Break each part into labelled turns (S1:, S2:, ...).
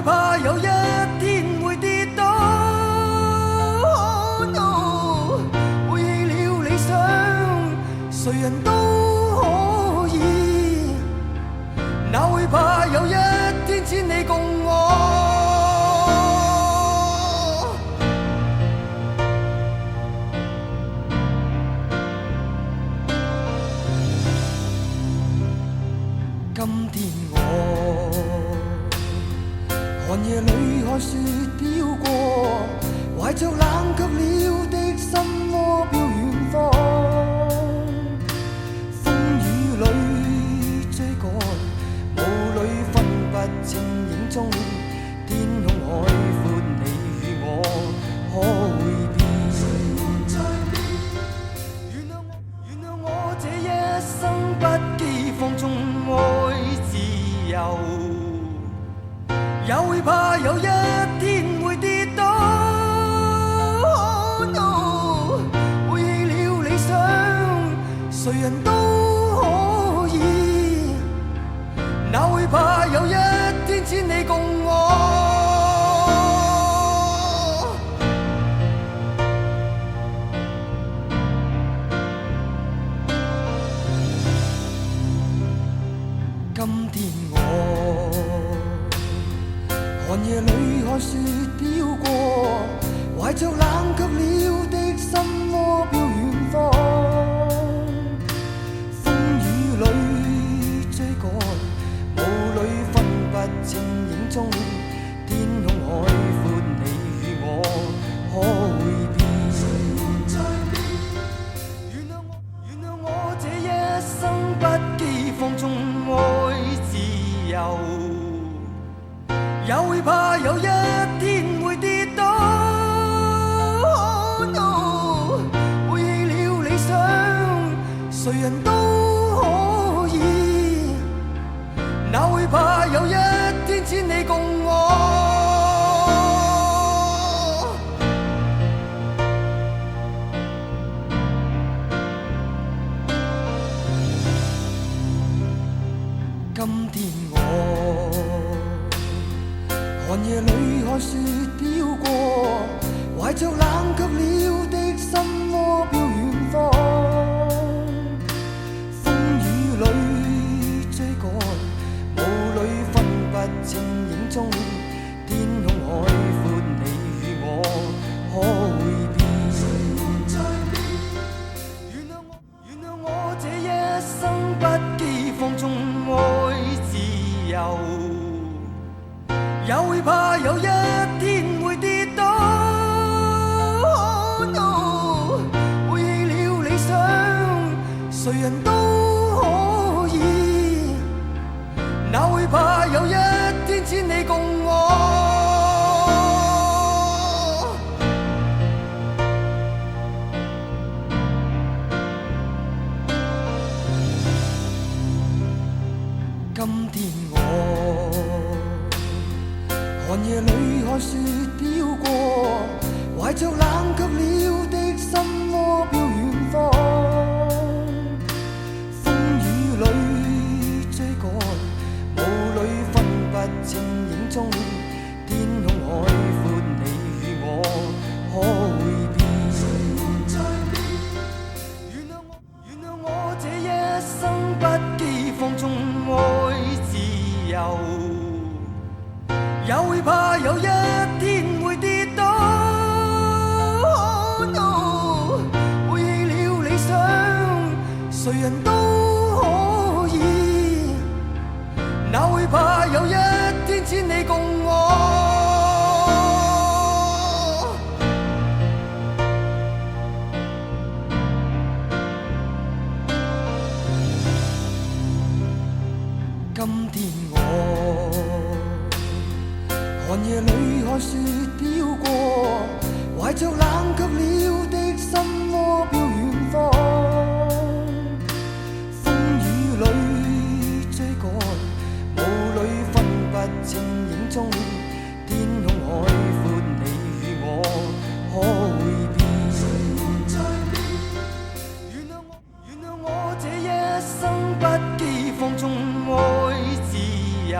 S1: 怕有一天會跌倒，背棄了理想，誰人都可以，哪會怕有一天千里共我？今天我寒夜裏看雪飄過，懷着冷卻了的心窩飄遠方，風雨裏追趕，霧裏分不清影蹤，天空海闊，你與我可會變？原諒我這一生不羈放縱愛自由，也會怕有一天會跌倒，背棄了理想，誰人都可以，哪會怕有一天千里共我？今天我寒夜裏看雪飄過，懷着冷卻了的心窩飄遠方，風雨裏追趕，霧裏分不清影蹤，天空海闊，你與我可會變？原諒我這一生不羈放縱愛自由，也會怕有一天會跌倒，背棄了理想，誰人都可以，哪會怕有一天千里共我？今天我寒夜裏看雪飄過，懷着冷卻了的心窩飄遠方，風雨裏追趕，霧裏分不清影蹤，天空海闊，你與我可會變？原諒我這一生不羈放縱愛自由，也會怕有一天會跌倒，背棄了理想，誰人都可以，哪會怕有一天千里共我？今天我寒夜裏看雪飄過，懷着冷卻了的心窩飄遠方，風雨裏追趕，霧裏分不清影蹤，天空海闊，你與我可會變？原諒我這一生不羈放縱愛自由，也會怕有一天會跌倒，背棄了理想，誰人都可以，哪會怕有一天千里共我？今天我寒夜裏看雪飄過，懷着冷卻了的心窩飄遠方，風雨裏追趕，霧裏分不清影蹤，天空海闊，你與我可會變？原諒我這一生不羈放縱愛自由，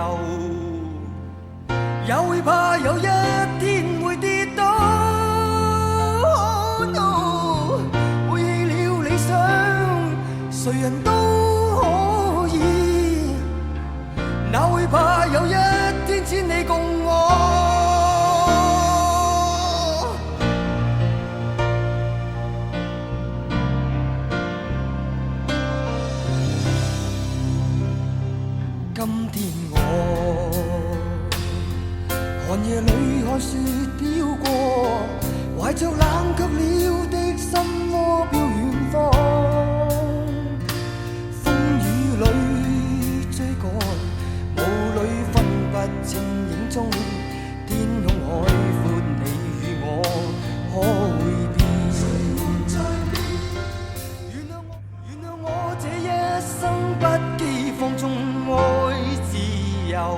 S1: 也會會怕有一天會跌倒。No， 背棄了理想，誰人都可以，哪會怕有一天只你共我。今天我寒夜裏看雪飄過，懷着冷卻了的